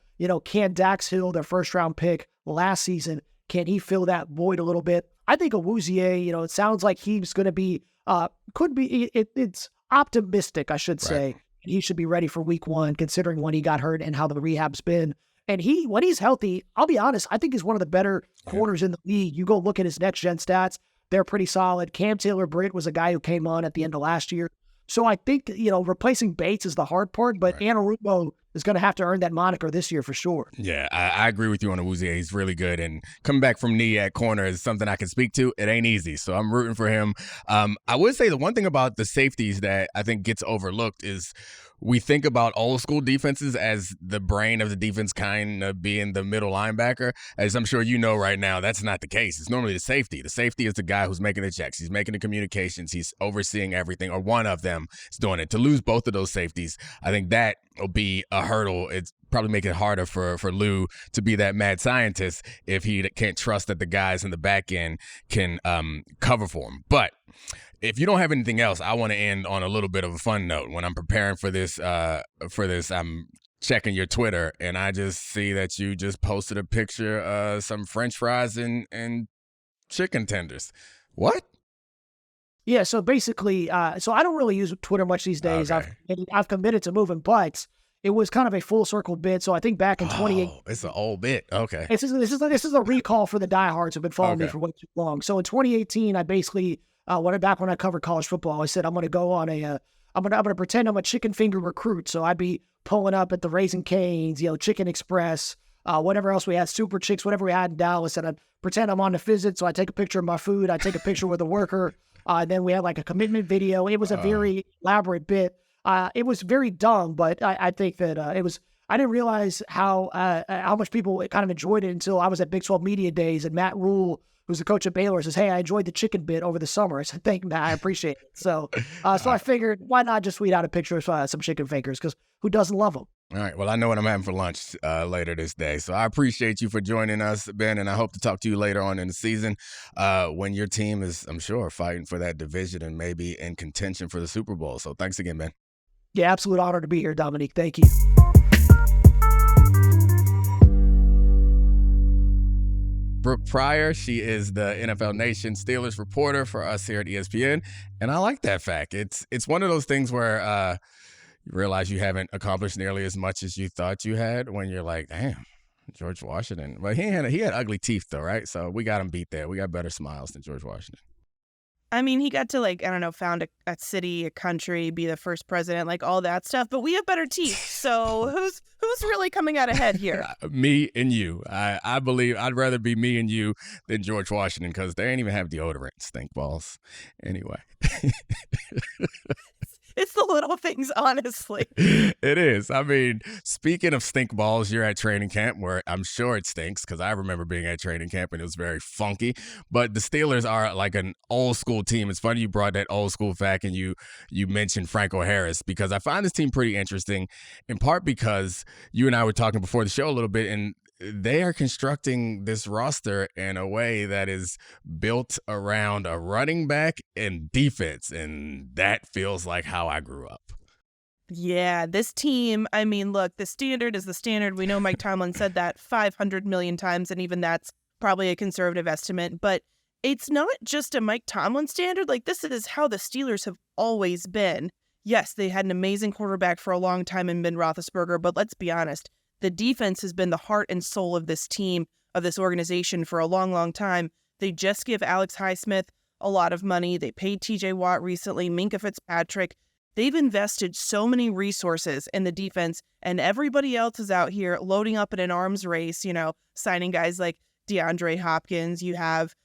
Can Dax Hill, their first-round pick last season, can he fill that void a little bit? I think Awuzie, it sounds like he's going to be, it's optimistic, I should say. Right. And he should be ready for week 1, considering when he got hurt and how the rehab's been. And when he's healthy, I'll be honest, I think he's one of the better corners in the league. You go look at his next-gen stats, they're pretty solid. Cam Taylor-Britt was a guy who came on at the end of last year. So I think, replacing Bates is the hard part, but right. Anarumo is going to have to earn that moniker this year for sure. Yeah, I agree with you on Awuzie. He's really good, and coming back from knee at corner is something I can speak to. It ain't easy, so I'm rooting for him. I would say the one thing about the safeties that I think gets overlooked is we think about old school defenses as the brain of the defense kind of being the middle linebacker. As I'm sure you know right now, that's not the case. It's normally the safety. The safety is the guy who's making the checks. He's making the communications. He's overseeing everything, or one of them is doing it. To lose both of those safeties, I think that will be a hurdle. It's probably make it harder for Lou to be that mad scientist if he can't trust that the guys in the back end can cover for him. But if you don't have anything else, I want to end on a little bit of a fun note. When I'm preparing for this, I'm checking your Twitter, and I just see that you just posted a picture of some French fries and chicken tenders. What? Yeah, so basically, so I don't really use Twitter much these days. Okay. I've committed to moving, but it was kind of a full circle bit. So I think back in 2018. Oh, it's an old bit. Okay. This is a recall for the diehards who've been following me for way too long. So in 2018, I basically, when I covered college football, I said I'm going to go on I'm going to pretend I'm a chicken finger recruit. So I'd be pulling up at the Raising Cane's, Chicken Express, whatever else we had, Super Chicks, whatever we had in Dallas, and I'd pretend I'm on the visit. So I take a picture of my food. I take a picture with a worker. Then we had like a commitment video. It was a very elaborate bit. It was very dumb, but I think that it was. I didn't realize how much people kind of enjoyed it until I was at Big 12 Media Days, and Matt Rule who's the coach at Baylor, says, "Hey, I enjoyed the chicken bit over the summer." I said, "Thank you, man. I appreciate it." So I figured, why not just tweet out a picture of some chicken fingers? Because who doesn't love them? All right. Well, I know what I'm having for lunch later this day. So I appreciate you for joining us, Ben, and I hope to talk to you later on in the season when your team is, I'm sure, fighting for that division and maybe in contention for the Super Bowl. So thanks again, Ben. Yeah, absolute honor to be here, Domonique. Thank you. Brooke Pryor, she is the NFL Nation Steelers reporter for us here at ESPN, and I like that fact. It's one of those things where you realize you haven't accomplished nearly as much as you thought you had when you're like, damn, George Washington. But he had ugly teeth though, right? So we got him beat there. We got better smiles than George Washington. I mean, he got to, found a city, a country, be the first president, like all that stuff. But we have better teeth. So who's really coming out ahead here? Me and you. I believe I'd rather be me and you than George Washington because they ain't even have deodorant, stink balls. Anyway. It's the little things, honestly. It is. I mean, speaking of stink balls, you're at training camp where I'm sure it stinks because I remember being at training camp and it was very funky. But the Steelers are like an old school team. It's funny you brought that old school fact and you mentioned Franco Harris because I find this team pretty interesting, in part because you and I were talking before the show a little bit, and they are constructing this roster in a way that is built around a running back and defense, and that feels like how I grew up. Yeah, this team, I mean, look, the standard is the standard. We know Mike Tomlin said that 500 million times, and even that's probably a conservative estimate, but it's not just a Mike Tomlin standard. Like, this is how the Steelers have always been. Yes, they had an amazing quarterback for a long time in Ben Roethlisberger, but let's be honest, the defense has been the heart and soul of this team, of this organization for a long, long time. They just give Alex Highsmith a lot of money. They paid TJ Watt recently, Minkah Fitzpatrick. They've invested so many resources in the defense, and everybody else is out here loading up in an arms race, signing guys like DeAndre Hopkins. You have,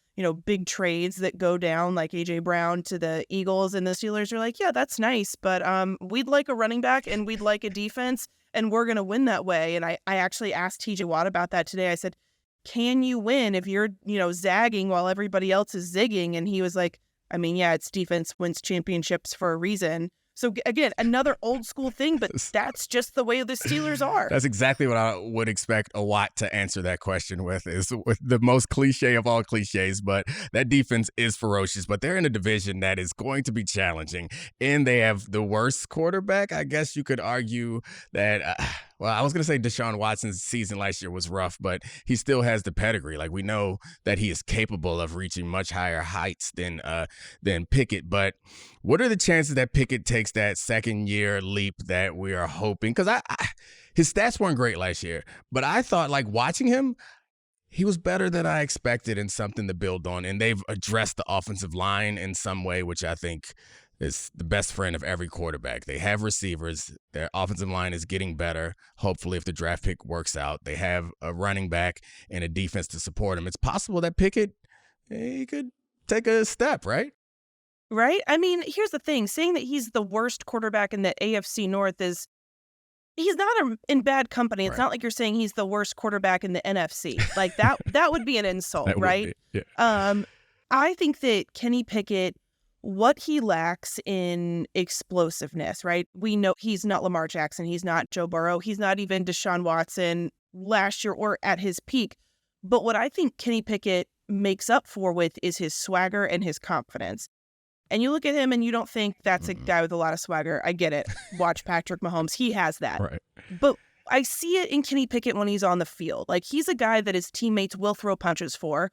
big trades that go down like A.J. Brown to the Eagles, and the Steelers are like, yeah, that's nice, but we'd like a running back and we'd like a defense, and we're going to win that way. And I actually asked TJ Watt about that today. I said, can you win if you're, zagging while everybody else is zigging? And he was like, I mean, yeah, it's defense wins championships for a reason. So again, another old school thing, but that's just the way the Steelers are. That's exactly what I would expect a Watt to answer that question with, is with the most cliche of all cliches. But that defense is ferocious, but they're in a division that is going to be challenging, and they have the worst quarterback. I guess you could argue that, well, I was going to say Deshaun Watson's season last year was rough, but he still has the pedigree. Like, we know that he is capable of reaching much higher heights than Pickett. But what are the chances that Pickett takes that second-year leap that we are hoping? Because his stats weren't great last year, but I thought, like, watching him, he was better than I expected and something to build on. And they've addressed the offensive line in some way, which I think is the best friend of every quarterback. They have receivers. Their offensive line is getting better. Hopefully, if the draft pick works out, they have a running back and a defense to support him. It's possible that Pickett, he could take a step, right? Right? I mean, here's the thing. Saying that he's the worst quarterback in the AFC North is, he's not in bad company. It's right. Not like you're saying he's the worst quarterback in the NFC. Like, that would be an insult, right? Yeah. I think that Kenny Pickett, what he lacks in explosiveness, right? We know he's not Lamar Jackson. He's not Joe Burrow. He's not even Deshaun Watson last year or at his peak. But what I think Kenny Pickett makes up for with is his swagger and his confidence. And you look at him and you don't think that's a guy with a lot of swagger. I get it. Watch Patrick Mahomes. He has that. Right. But I see it in Kenny Pickett when he's on the field. Like, he's a guy that his teammates will throw punches for.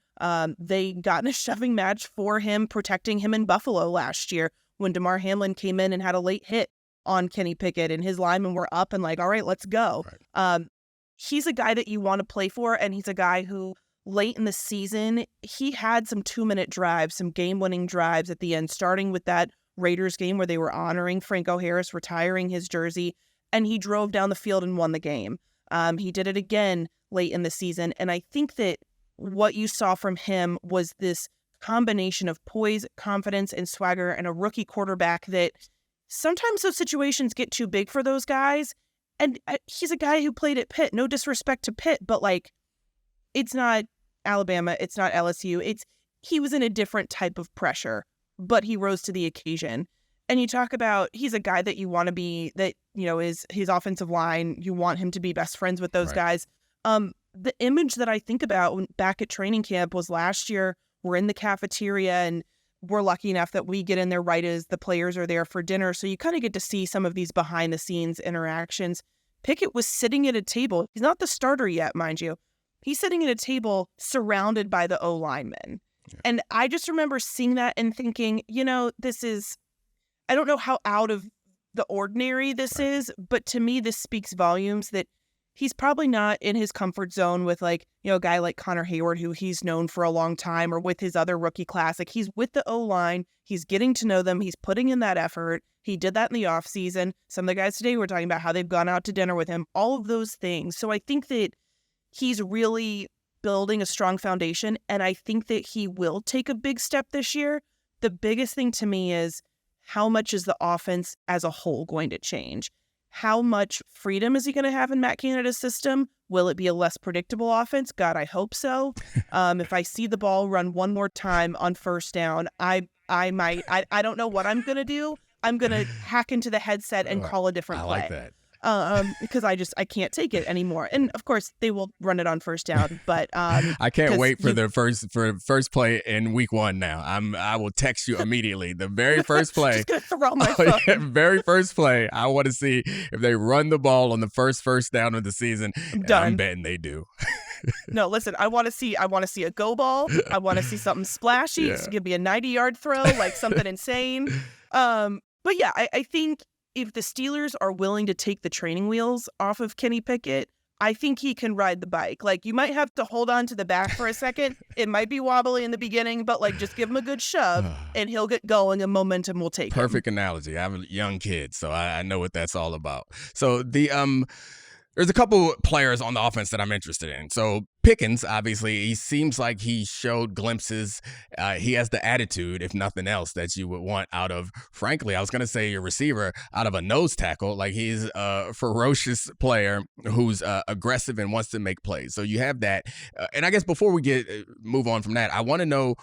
They got in a shoving match for him, protecting him in Buffalo last year when DeMar Hamlin came in and had a late hit on Kenny Pickett, and his linemen were up and like, all right, let's go. Right. He's a guy that you want to play for, and he's a guy who late in the season, he had some 2-minute drives, some game-winning drives at the end, starting with that Raiders game where they were honoring Franco Harris, retiring his jersey, and he drove down the field and won the game. He did it again late in the season, and I think that what you saw from him was this combination of poise, confidence, and swagger, and a rookie quarterback that sometimes those situations get too big for those guys, and he's a guy who played at Pitt. No disrespect to Pitt, but, like, it's not Alabama, it's not LSU. he was in a different type of pressure, but he rose to the occasion. And you talk about he's a guy that you want to be, that, is his offensive line. You want him to be best friends with those guys. The image that I think about back at training camp was last year, we're in the cafeteria and we're lucky enough that we get in there right as the players are there for dinner. So you kind of get to see some of these behind the scenes interactions. Pickett was sitting at a table. He's not the starter yet, mind you. He's sitting at a table surrounded by the O-linemen. Yeah. And I just remember seeing that and thinking, this is, I don't know how out of the ordinary this is, but to me, this speaks volumes that he's probably not in his comfort zone with a guy like Connor Hayward, who he's known for a long time, or with his other rookie class. Like, he's with the O-line. He's getting to know them. He's putting in that effort. He did that in the offseason. Some of the guys today were talking about how they've gone out to dinner with him, all of those things. So I think that he's really building a strong foundation, and I think that he will take a big step this year. The biggest thing to me is, how much is the offense as a whole going to change? How much freedom is he going to have in Matt Canada's system? Will it be a less predictable offense? God, I hope so. If I see the ball run one more time on first down, I don't know what I'm going to do. I'm going to hack into the headset and call a different play. I like that. Because I can't take it anymore. And of course they will run it on first down, but I can't wait for the first play in week 1 now. I will text you immediately. The very first play. Just gonna throw my phone. Yeah, very first play. I want to see if they run the ball on the first down of the season. I'm betting they do. No, listen, I want to see a go ball. I want to see something splashy. Yeah. It's gonna be a 90-yard throw, like something insane. But yeah, I think if the Steelers are willing to take the training wheels off of Kenny Pickett, I think he can ride the bike. Like, you might have to hold on to the back for a second. It might be wobbly in the beginning, but just give him a good shove and he'll get going and momentum will take him. Perfect analogy. I have a young kid, so I know what that's all about. So there's a couple players on the offense that I'm interested in. So Pickens, obviously, he seems like he showed glimpses. He has the attitude, if nothing else, that you would want out of, frankly, I was going to say your receiver, out of a nose tackle. Like, he's a ferocious player who's aggressive and wants to make plays. So you have that. And I guess before we move on from that, I want to know,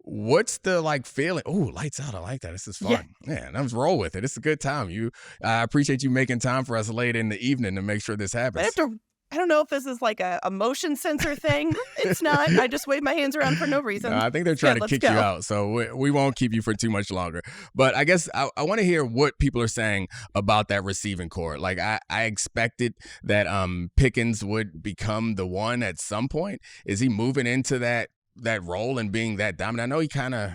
what's the feeling? Oh, lights out. I like that. This is fun. Yeah, let's roll with it. It's a good time. I appreciate you making time for us late in the evening to make sure this happens. I don't know if this is like a motion sensor thing. It's not. I just wave my hands around for no reason. No, I think they're trying to kick you out, so we won't keep you for too much longer. But I guess I want to hear what people are saying about that receiving core. Like, I expected that Pickens would become the one at some point. Is he moving into that role and being that dominant? I know he kind of,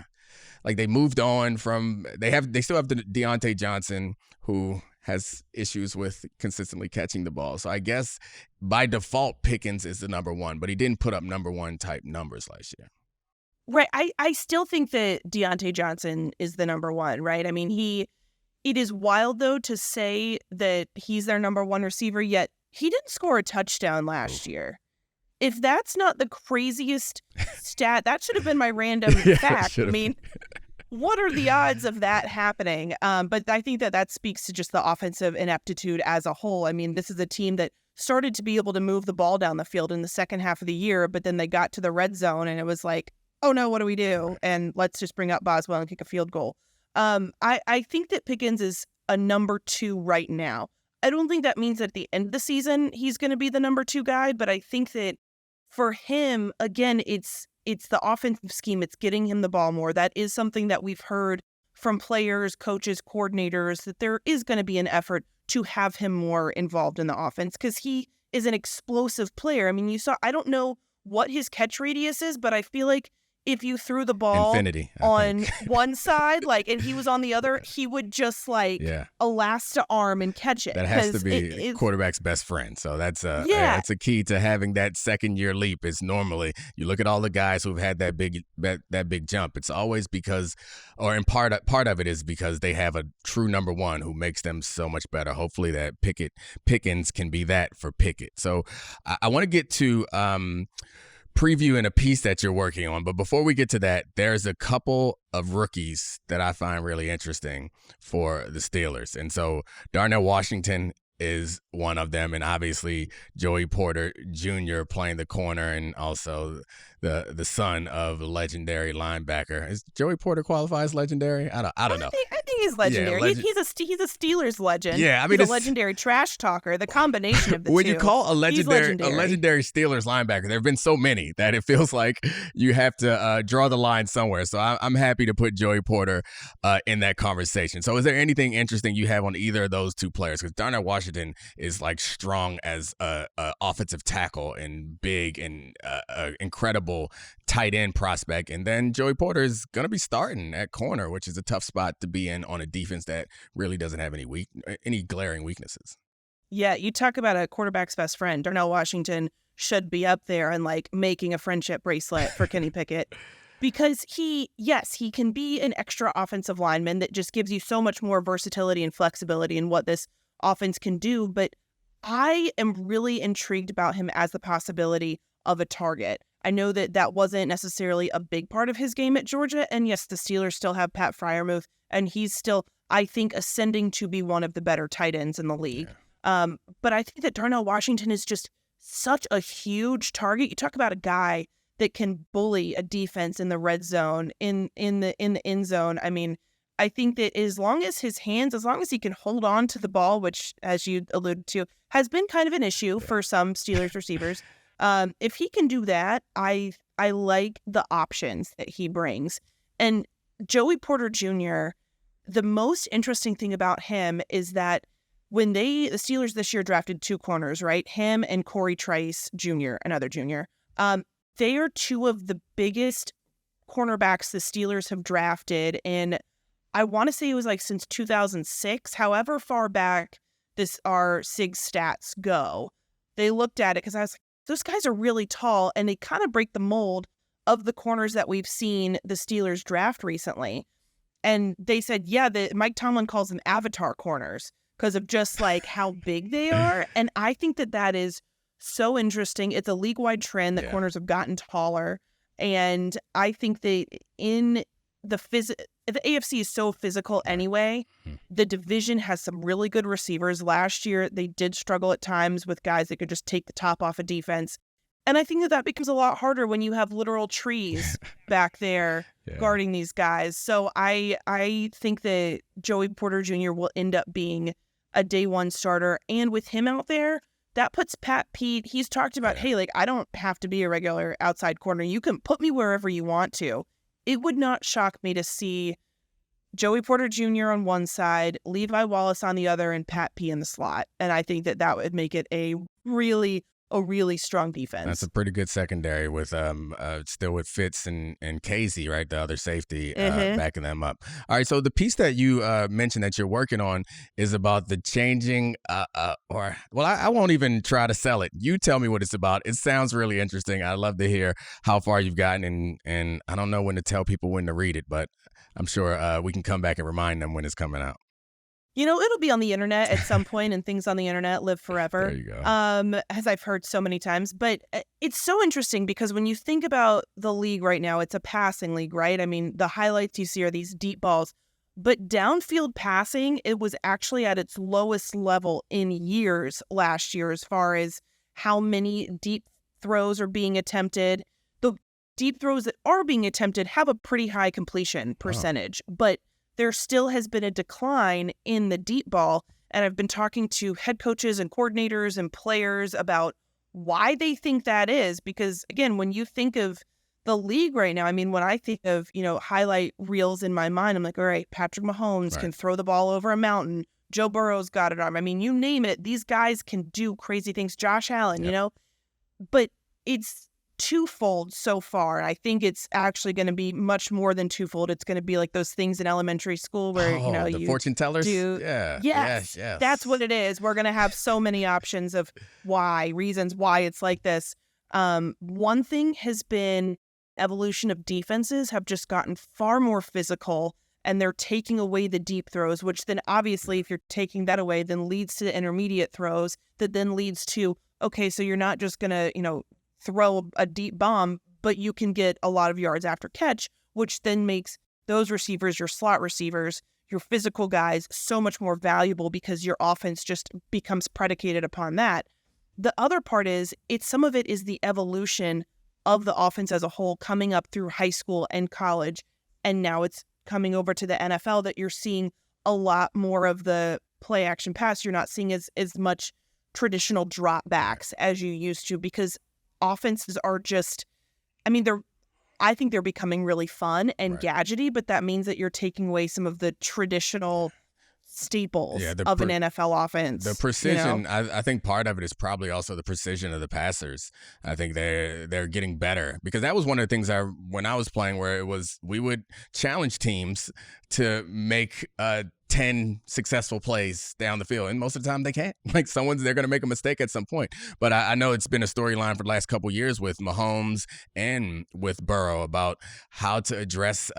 they moved on from, they still have the Deontay Johnson, who has issues with consistently catching the ball. So I guess by default, Pickens is the number one, but he didn't put up number one type numbers last year. Right. I still think that Deontay Johnson is the number one, right? I mean, it is wild, though, to say that he's their number one receiver, yet he didn't score a touchdown last year. If that's not the craziest stat, that should have been my random fact. I mean, what are the odds of that happening? But I think that speaks to just the offensive ineptitude as a whole. I mean, this is a team that started to be able to move the ball down the field in the second half of the year, but then they got to the red zone and it was like, oh no, what do we do? And let's just bring up Boswell and kick a field goal. I think that Pickens is a number 2 right now. I don't think that means at the end of the season he's going to be the number 2 guy, but I think that for him, again, it's the offensive scheme. It's getting him the ball more. That is something that we've heard from players, coaches, coordinators, that there is going to be an effort to have him more involved in the offense because he is an explosive player. I mean, you saw, I don't know what his catch radius is, but I feel like if you threw the ball on one side, and he was on the other, he would just elasta arm and catch it. That has to be quarterback's best friend. So that's a key to having that second year leap. Is normally you look at all the guys who've had that big jump. It's always because, or in part of it is because they have a true number one who makes them so much better. Hopefully that Pickens can be that for Pickett. So I want to get to previewing a piece that you're working on. But before we get to that, there's a couple of rookies that I find really interesting for the Steelers. And so Darnell Washington is one of them, and obviously Joey Porter Jr. playing the corner, and also the son of a legendary linebacker. Is Joey Porter qualify as legendary? I don't know. I think he's legendary. Yeah, he's a Steelers legend. Yeah, I mean, he's a legendary trash talker. The combination of the when two. you call a legendary legendary Steelers linebacker, there have been so many that it feels like you have to draw the line somewhere. So I'm happy to put Joey Porter in that conversation. So is there anything interesting you have on either of those two players? Because Darnell Washington is like strong as a offensive tackle and big and incredible tight end prospect, and then Joey Porter is going to be starting at corner, which is a tough spot to be in on a defense that really doesn't have any glaring weaknesses. Yeah, you talk about a quarterback's best friend. Darnell Washington should be up there and like making a friendship bracelet for Kenny Pickett, because he can be an extra offensive lineman that just gives you so much more versatility and flexibility in what this offense can do. But I am really intrigued about him as the possibility of a target. I know that wasn't necessarily a big part of his game at Georgia. And yes, the Steelers still have Pat Freiermuth, and he's still, I think, ascending to be one of the better tight ends in the league. Yeah. But I think that Darnell Washington is just such a huge target. You talk about a guy that can bully a defense in the red zone, in the end zone. I mean, I think that as long as he can hold on to the ball, which, as you alluded to, has been kind of an issue for some Steelers receivers. If he can do that, I like the options that he brings. And Joey Porter Jr., the most interesting thing about him is that when the Steelers this year drafted two corners, right? Him and Corey Trice Jr., another junior. They are two of the biggest cornerbacks the Steelers have drafted in, I want to say it was like since 2006, however far back our SIG stats go. They looked at it because I was like, those guys are really tall, and they kind of break the mold of the corners that we've seen the Steelers draft recently. And they said, Mike Tomlin calls them avatar corners because of just like how big they are. And I think that is so interesting. It's a league-wide trend that corners have gotten taller. And I think that in the AFC is so physical anyway. The division has some really good receivers. Last year, they did struggle at times with guys that could just take the top off a defense. And I think that becomes a lot harder when you have literal trees back there guarding these guys. So I think that Joey Porter Jr. will end up being a day one starter. And with him out there, that puts Pat Pete, he's talked about, hey, like, I don't have to be a regular outside corner. You can put me wherever you want to. It would not shock me to see Joey Porter Jr. on one side, Levi Wallace on the other, and Pat P in the slot. And I think that would make it a really strong defense. That's a pretty good secondary with still with Fitz and Casey, right? The other safety backing them up. All right, so the piece that you mentioned that you're working on is about the changing I won't even try to sell it. You tell me what it's about. It sounds really interesting. I'd love to hear how far you've gotten, and I don't know when to tell people when to read it, but I'm sure we can come back and remind them when it's coming out. You know, it'll be on the internet at some point, and things on the internet live forever. There you go. As I've heard so many times. But it's so interesting because when you think about the league right now, it's a passing league, right? I mean, the highlights you see are these deep balls. But downfield passing, it was actually at its lowest level in years last year as far as how many deep throws are being attempted. The deep throws that are being attempted have a pretty high completion percentage, but there still has been a decline in the deep ball. And I've been talking to head coaches and coordinators and players about why they think that is. Because, again, when you think of the league right now, I mean, when I think of, highlight reels in my mind, I'm like, all right, Patrick Mahomes can throw the ball over a mountain. Joe Burrow's got an arm. I mean, you name it. These guys can do crazy things. Josh Allen, But it's twofold so far. I think it's actually going to be much more than twofold. It's going to be like those things in elementary school where the you fortune tellers. Yes, that's what it is. We're going to have so many options of reasons why it's like this. One thing has been evolution of defenses have just gotten far more physical, and they're taking away the deep throws, which then obviously if you're taking that away, then leads to the intermediate throws that then leads to, okay, so you're not just going to, throw a deep bomb, but you can get a lot of yards after catch, which then makes those receivers your slot receivers, your physical guys so much more valuable because your offense just becomes predicated upon that. The other part is some of it is the evolution of the offense as a whole coming up through high school and college. And now it's coming over to the NFL that you're seeing a lot more of the play action pass. You're not seeing as much traditional drop backs as you used to, because offenses are just, I think they're becoming really fun and gadgety, but that means that you're taking away some of the traditional staples of an NFL offense. The precision, I think part of it is probably also the precision of the passers. I think they're getting better, because that was one of the things when I was playing, where we would challenge teams to make 10 successful plays down the field, and most of the time they can't. Like, they're going to make a mistake at some point. But I know it's been a storyline for the last couple of years with Mahomes and with Burrow about how to address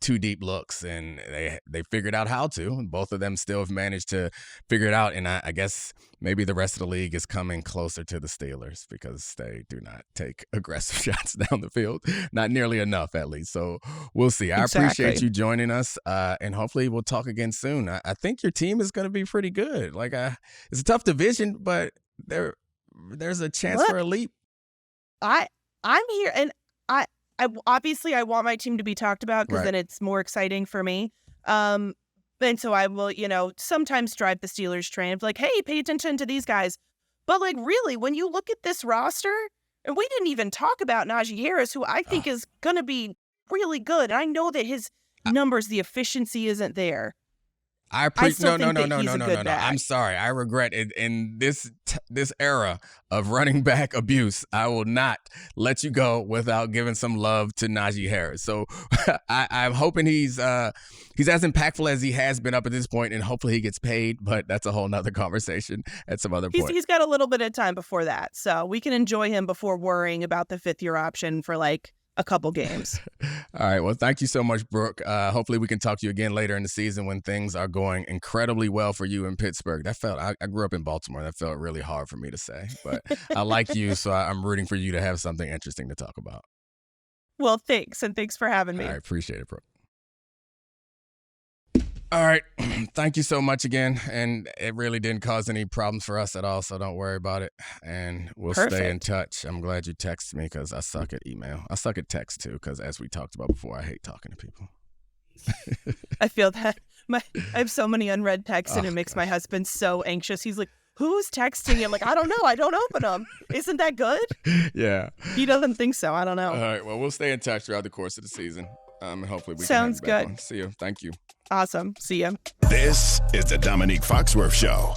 two deep looks, and they figured out how to. Both of them still have managed to figure it out, and I guess maybe the rest of the league is coming closer to the Steelers, because they do not take aggressive shots down the field, not nearly enough at least. So we'll see. I appreciate you joining us, and hopefully we'll talk again soon. I think your team is going to be pretty good. Like, it's a tough division, but there's a chance for a leap. I'm here, and I obviously I want my team to be talked about, because then it's more exciting for me. And so I will, sometimes drive the Steelers train of like, hey, pay attention to these guys. But like, really, when you look at this roster, and we didn't even talk about Najee Harris, who I think is going to be really good. I know that his numbers, the efficiency isn't there. No. I'm sorry. I regret it. In this era of running back abuse, I will not let you go without giving some love to Najee Harris. So I'm hoping he's as impactful as he has been up at this point, and hopefully he gets paid. But that's a whole nother conversation at some other point. He's got a little bit of time before that, so we can enjoy him before worrying about the fifth-year option for like a couple games. All right. Well, thank you so much, Brooke. Hopefully we can talk to you again later in the season when things are going incredibly well for you in Pittsburgh. I grew up in Baltimore. That felt really hard for me to say, but I like you, so I'm rooting for you to have something interesting to talk about. Well, thanks, and thanks for having me. I appreciate it, Brooke. All right. Thank you so much again. And it really didn't cause any problems for us at all, so don't worry about it. And we'll stay in touch. I'm glad you texted me, because I suck at email. I suck at text, too, because as we talked about before, I hate talking to people. I feel that. I have so many unread texts, and it makes my husband so anxious. He's like, who's texting? I'm like, I don't know. I don't open them. Isn't that good? Yeah. He doesn't think so. I don't know. All right. Well, we'll stay in touch throughout the course of the season. And hopefully we Sounds can have you back good. on. See you. Thank you. Awesome. See you. This is the Domonique Foxworth Show.